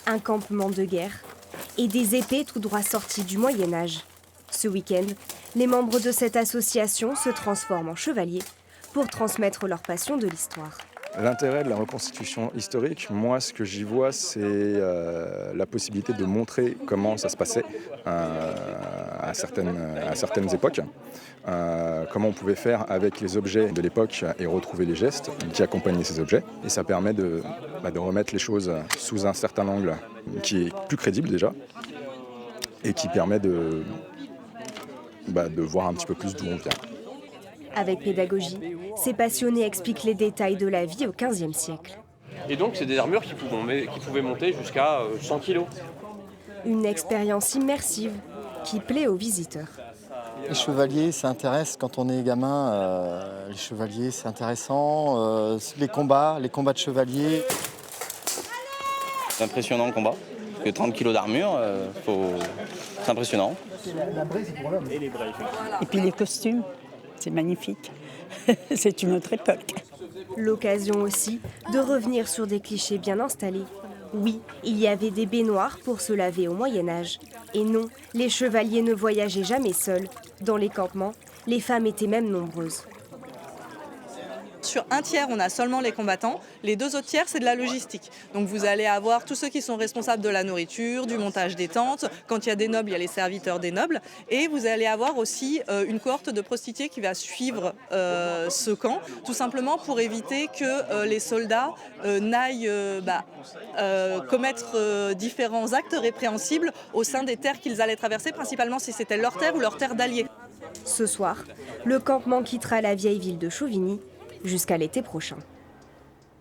un campement de guerre et des épées tout droit sorties du Moyen-Âge. Ce week-end, les membres de cette association se transforment en chevaliers pour transmettre leur passion de l'histoire. L'intérêt de la reconstitution historique, moi ce que j'y vois, c'est la possibilité de montrer comment ça se passait à certaines époques, comment on pouvait faire avec les objets de l'époque et retrouver les gestes qui accompagnaient ces objets. Et ça permet de remettre les choses sous un certain angle qui est plus crédible déjà et qui permet de voir un petit peu plus d'où on vient. Avec pédagogie, ces passionnés expliquent les détails de la vie au XVe siècle. Et donc c'est des armures qui pouvaient monter jusqu'à 100 kg. Une expérience immersive qui plaît aux visiteurs. Les chevaliers, ça intéresse quand on est gamin. Les chevaliers, c'est intéressant. Les combats de chevaliers. C'est impressionnant le combat. Parce que 30 kg d'armure, c'est impressionnant. Et puis les costumes, c'est magnifique. C'est une autre époque. L'occasion aussi de revenir sur des clichés bien installés. Oui, il y avait des baignoires pour se laver au Moyen-Âge. Et non, les chevaliers ne voyageaient jamais seuls. Dans les campements, les femmes étaient même nombreuses. Sur un tiers, on a seulement les combattants. Les 2 autres tiers, c'est de la logistique. Donc vous allez avoir tous ceux qui sont responsables de la nourriture, du montage des tentes. Quand il y a des nobles, il y a les serviteurs des nobles. Et vous allez avoir aussi une cohorte de prostituées qui va suivre ce camp, tout simplement pour éviter que les soldats n'aillent commettre différents actes répréhensibles au sein des terres qu'ils allaient traverser, principalement si c'était leur terre ou leur terre d'alliés. Ce soir, le campement quittera la vieille ville de Chauvigny jusqu'à l'été prochain.